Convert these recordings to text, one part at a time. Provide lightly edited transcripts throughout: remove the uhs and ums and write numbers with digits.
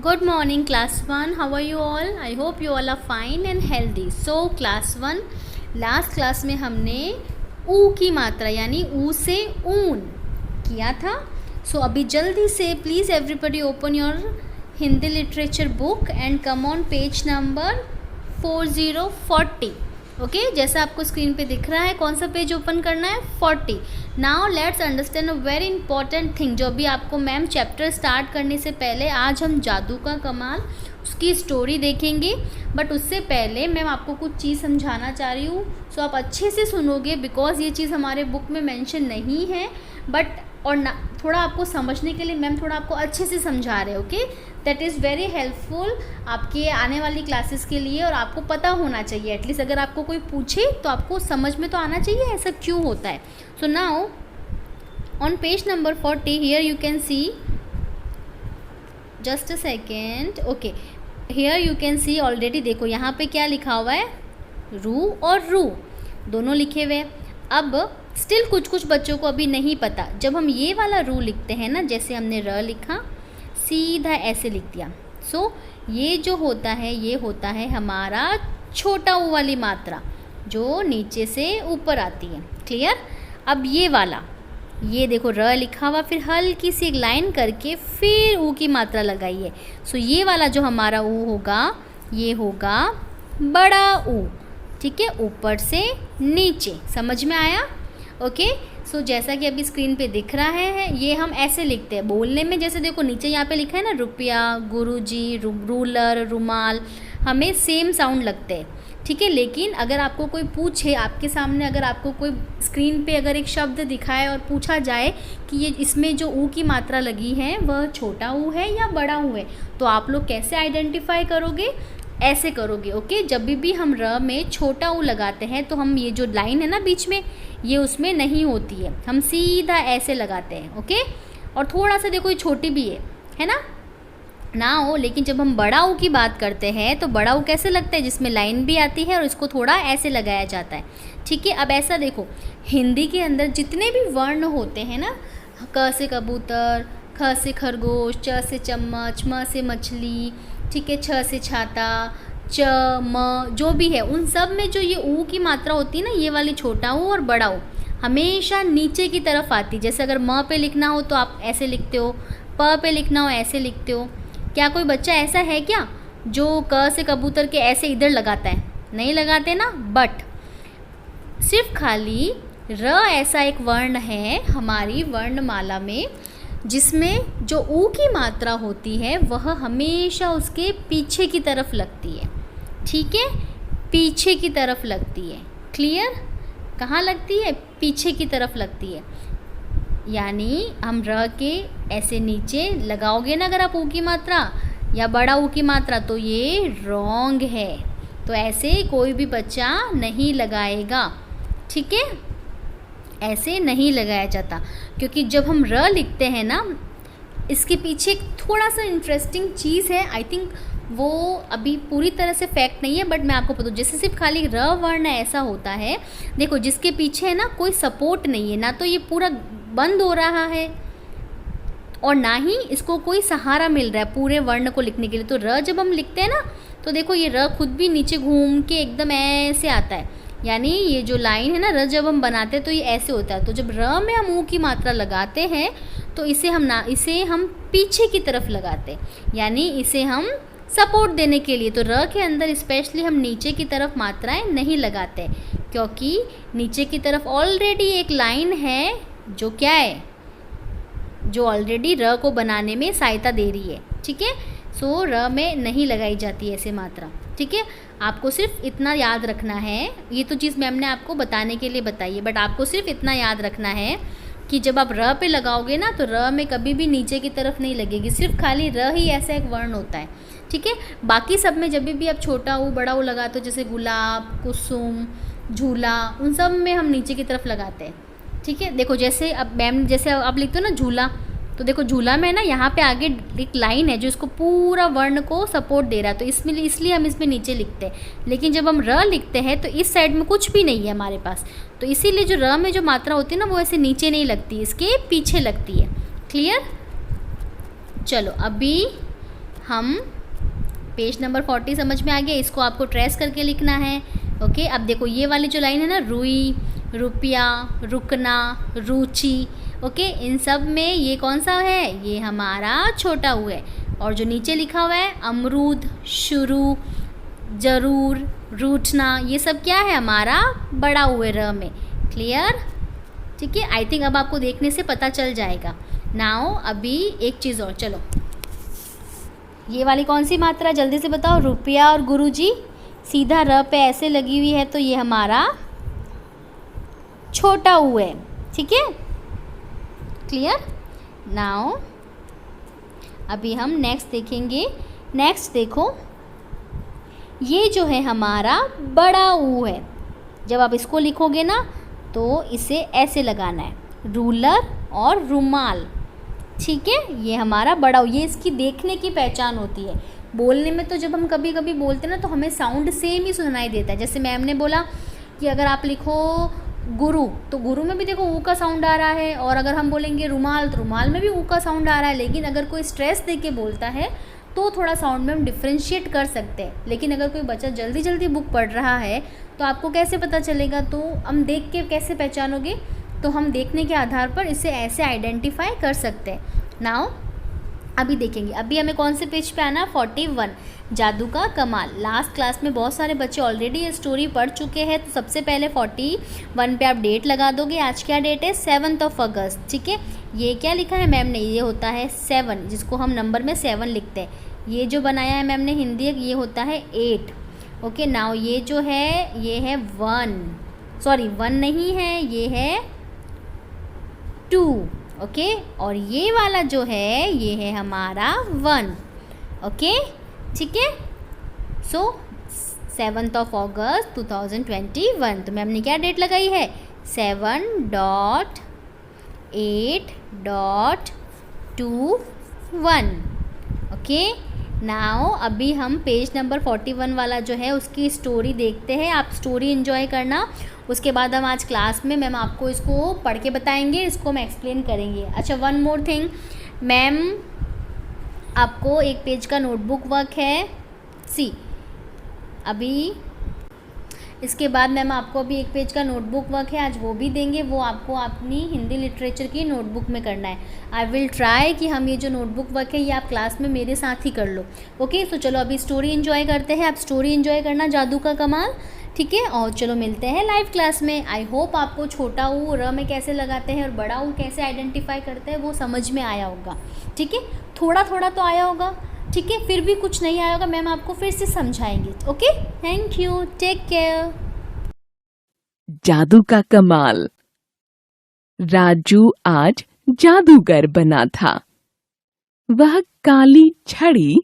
Good morning, class 1. How are you all? I hope you all are fine and healthy. So, class 1, last class में हमने ऊ की मात्रा यानी ऊ से ऊन किया था. सो अभी जल्दी से please everybody open your Hindi literature book and come on page number 4040. Okay, जैसा आपको स्क्रीन पे दिख रहा है. कौन सा पेज ओपन करना है? 40. Now let's understand a very important thing जो अभी आपको मैम चैप्टर स्टार्ट करने से पहले आज हम जादू का कमाल उसकी स्टोरी देखेंगे. बट उससे पहले मैम आपको कुछ चीज़ समझाना चाह रही हूँ. सो आप अच्छे से सुनोगे बिकॉज ये चीज़ हमारे बुक में मेंशन नहीं है. बट और ना थोड़ा आपको समझने के लिए मैम थोड़ा आपको अच्छे से समझा रहे. Okay, that is very helpful आपके आने वाली क्लासेस के लिए. और आपको पता होना चाहिए एटलीस्ट अगर आपको कोई पूछे तो आपको समझ में तो आना चाहिए ऐसा क्यों होता है. So now on page number 40 here you can see, just a second. Okay, here you can see already. देखो यहाँ पे क्या लिखा हुआ है, रू और रू दोनों लिखे हुए. अब स्टिल कुछ कुछ बच्चों को अभी नहीं पता. जब हम ये वाला रू लिखते हैं ना, जैसे हमने र लिखा सीधा ऐसे लिख दिया. सो ये जो होता है ये होता है हमारा छोटा ऊ वाली मात्रा जो नीचे से ऊपर आती है. क्लियर? अब ये वाला, ये देखो र लिखा हुआ, फिर हल्की सी एक लाइन करके फिर ऊ की मात्रा लगाइए. सो ये वाला जो हमारा ऊ होगा ये होगा बड़ा ऊ. ठीक है, ऊपर से नीचे. समझ में आया? ओके. सो जैसा कि अभी स्क्रीन पे दिख रहा है ये हम ऐसे लिखते हैं बोलने में. जैसे देखो नीचे यहाँ पे लिखा है ना रुपया, गुरुजी, रूलर, रुमाल, हमें सेम साउंड लगते हैं. ठीक है, लेकिन अगर आपको कोई पूछे, आपके सामने अगर आपको कोई स्क्रीन पे अगर एक शब्द दिखाए और पूछा जाए कि ये इसमें जो ऊ की मात्रा लगी है वह छोटा ऊ है या बड़ा ऊ है, तो आप लोग कैसे आइडेंटिफाई करोगे? ऐसे करोगे. ओके, जब भी हम र में छोटा ऊ लगाते हैं तो हम ये जो लाइन है ना बीच में ये उसमें नहीं होती है, हम सीधा ऐसे लगाते हैं. ओके, और थोड़ा सा देखो ये छोटी भी है ना हो. लेकिन जब हम बड़ा ऊ की बात करते हैं तो बड़ा ऊ कैसे लगता है, जिसमें लाइन भी आती है और इसको थोड़ा ऐसे लगाया जाता है. ठीक है, अब ऐसा देखो हिंदी के अंदर जितने भी वर्ण होते हैं ना, क से कबूतर, ख से खरगोश, च से चम्मच, म से मछली, ठीक है, छ से छाता, च म जो भी है, उन सब में जो ये ऊ की मात्रा होती है ना, ये वाली छोटा ऊ और बड़ा ऊ हमेशा नीचे की तरफ आती. जैसे अगर म पे लिखना हो तो आप ऐसे लिखते हो, प पे लिखना हो ऐसे लिखते हो. क्या कोई बच्चा ऐसा है क्या जो क से कबूतर के ऐसे इधर लगाता है? नहीं लगाते ना. बट सिर्फ खाली र ऐसा एक वर्ण है हमारी वर्णमाला में जिसमें जो ऊ की मात्रा होती है वह हमेशा उसके पीछे की तरफ लगती है. ठीक है, पीछे की तरफ लगती है. क्लियर? कहाँ लगती है? पीछे की तरफ लगती है. यानी हम र के ऐसे नीचे लगाओगे ना अगर आप ऊ की मात्रा या बड़ा ऊ की मात्रा तो ये रॉन्ग है. तो ऐसे कोई भी बच्चा नहीं लगाएगा. ठीक है, ऐसे नहीं लगाया जाता. क्योंकि जब हम र लिखते हैं ना, इसके पीछे थोड़ा सा इंटरेस्टिंग चीज़ है. आई थिंक वो अभी पूरी तरह से फैक्ट नहीं है बट मैं आपको बताऊँ. जैसे सिर्फ खाली र वर्ण ऐसा होता है, देखो जिसके पीछे है ना कोई सपोर्ट नहीं है, ना तो ये पूरा बंद हो रहा है और ना ही इसको कोई सहारा मिल रहा है पूरे वर्ण को लिखने के लिए. तो र जब हम लिखते हैं ना तो देखो ये र खुद भी नीचे घूम के एकदम ऐसे आता है. यानी ये जो लाइन है ना र जब हम बनाते हैं तो ये ऐसे होता है. तो जब र में हम ऊ की मात्रा लगाते हैं तो इसे हम पीछे की तरफ लगाते हैं, यानी इसे हम सपोर्ट देने के लिए. तो र के अंदर स्पेशली हम नीचे की तरफ मात्राएं नहीं लगाते क्योंकि नीचे की तरफ ऑलरेडी एक लाइन है जो क्या है, जो ऑलरेडी र को बनाने में सहायता दे रही है. ठीक है, सो र में नहीं लगाई जाती ऐसे मात्रा. ठीक है, आपको सिर्फ इतना याद रखना है. ये तो चीज़ मैम ने आपको बताने के लिए बताई है बट आपको सिर्फ इतना याद रखना है कि जब आप र पे लगाओगे ना तो र में कभी भी नीचे की तरफ नहीं लगेगी. सिर्फ खाली र ही ऐसा एक वर्ण होता है. ठीक है, बाकी सब में जब भी आप छोटा ऊ बड़ा ऊ लगाते हो, जैसे गुलाब, कुसुम, झूला, उन सब में हम नीचे की तरफ लगाते हैं. ठीक है, देखो जैसे अब मैम जैसे आप लिखते हो ना झूला, तो देखो झूला में ना यहाँ पे आगे एक लाइन है जो इसको पूरा वर्ण को सपोर्ट दे रहा है, तो इसलिए हम इसमें नीचे लिखते हैं. लेकिन जब हम र लिखते हैं तो इस साइड में कुछ भी नहीं है हमारे पास, तो इसीलिए जो र में जो मात्रा होती है ना वो ऐसे नीचे नहीं लगती, इसके पीछे लगती है. क्लियर? चलो अभी हम पेज नंबर 40 समझ में आ गया, इसको आपको ट्रेस करके लिखना है। ओके, अब देखो ये वाली जो लाइन है ना, रुई, रुपया, रुकना, रुचि, ओके, इन सब में ये कौन सा है, ये हमारा छोटा ऊ है। और जो नीचे लिखा हुआ है अमरूद, शुरू, जरूर, रूठना, ये सब क्या है, हमारा बड़ा ऊ है र में। क्लियर? ठीक है, आई थिंक अब आपको देखने से पता चल जाएगा। नाउ अभी एक चीज़ और, चलो ये वाली कौन सी मात्रा, जल्दी से बताओ। रुपया और गुरुजी सीधा र पे ऐसे लगी हुई है, तो ये हमारा छोटा ऊ है। ठीक है, क्लियर? नाउ अभी हम नेक्स्ट देखेंगे। नेक्स्ट देखो, ये जो है हमारा बड़ा ऊ है। जब आप इसको लिखोगे ना तो इसे ऐसे लगाना है, रूलर और रुमाल। ठीक है, ये हमारा बड़ा, ये इसकी देखने की पहचान होती है। बोलने में तो जब हम कभी कभी बोलते हैं ना तो हमें साउंड सेम ही सुनाई देता है। जैसे मैम ने बोला कि अगर आप लिखो गुरु, तो गुरु में भी देखो ऊ का साउंड आ रहा है, और अगर हम बोलेंगे रुमाल तो रुमाल में भी ऊ का साउंड आ रहा है। लेकिन अगर कोई स्ट्रेस दे के बोलता है तो थोड़ा साउंड में हम डिफ्रेंशिएट कर सकते हैं। लेकिन अगर कोई बच्चा जल्दी जल्दी बुक पढ़ रहा है तो आपको कैसे पता चलेगा, तो हम देख के कैसे पहचानोगे, तो हम देखने के आधार पर इसे ऐसे आइडेंटिफाई कर सकते हैं। नाउ अभी देखेंगे, अभी हमें कौन से पेज पे आना, 41, जादू का कमाल। लास्ट क्लास में बहुत सारे बच्चे ऑलरेडी ये स्टोरी पढ़ चुके हैं, तो सबसे पहले 41 पे आप डेट लगा दोगे। आज क्या डेट है, 7 अगस्त। ठीक है, ये क्या लिखा है मैम ने, ये होता है 7, जिसको हम नंबर में 7 लिखते हैं। ये जो बनाया है मैम ने हिंदी, ये होता है 8। ओके, नाउ ये जो है ये है 1, सॉरी 1 नहीं है, ये है 2। ओके, और ये वाला जो है ये है हमारा 1। ओके, ठीक है। सो 7 अगस्त 2021, तो मैम ने क्या डेट लगाई है, 7.8.21। ओके, नाउ अभी हम पेज नंबर 41 वाला जो है उसकी स्टोरी देखते हैं। आप स्टोरी एंजॉय करना, उसके बाद हम आज क्लास में मैम आपको इसको पढ़ के बताएंगे, इसको हम एक्सप्लेन करेंगे। अच्छा, वन मोर थिंग, मैम आपको एक पेज का नोटबुक वर्क है, सी अभी इसके बाद मैम आपको अभी एक पेज का नोटबुक वर्क है, आज वो भी देंगे। वो आपको अपनी हिंदी लिटरेचर की नोटबुक में करना है। आई विल ट्राई कि हम ये जो नोटबुक वर्क है ये आप क्लास में मेरे साथ ही कर लो। ओके, तो चलो अभी स्टोरी एंजॉय करते हैं। आप स्टोरी एंजॉय करना, जादू का कमाल। ठीक है, और चलो मिलते हैं लाइव क्लास में। आई होप आपको छोटा ऊ र में कैसे लगाते हैं और बड़ा ऊ कैसे आइडेंटिफाई करते हैं वो समझ में आया होगा। ठीक है, थोड़ा थोड़ा तो आया होगा। ठीक है, फिर भी कुछ नहीं आया होगा, मैम आपको फिर से समझाएंगे। Okay, thank you, take care. जादू का कमाल। राजू आज जादूगर बना था। वह काली छड़ी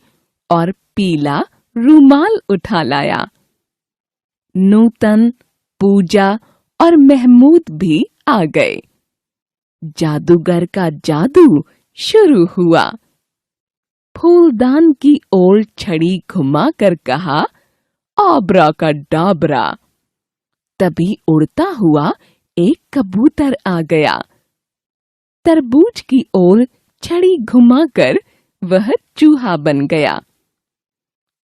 और पीला रुमाल उठा लाया। नूतन, पूजा और महमूद भी आ गए। जादूगर का जादू शुरू हुआ। फूलदान की ओर छड़ी घुमाकर कहा, आबरा का डाबरा। तभी उड़ता हुआ एक कबूतर आ गया। तरबूज की ओर छड़ी घुमाकर वह चूहा बन गया।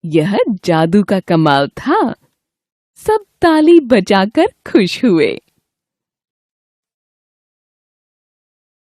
यह जादू का कमाल था। सब ताली बजाकर खुश हुए।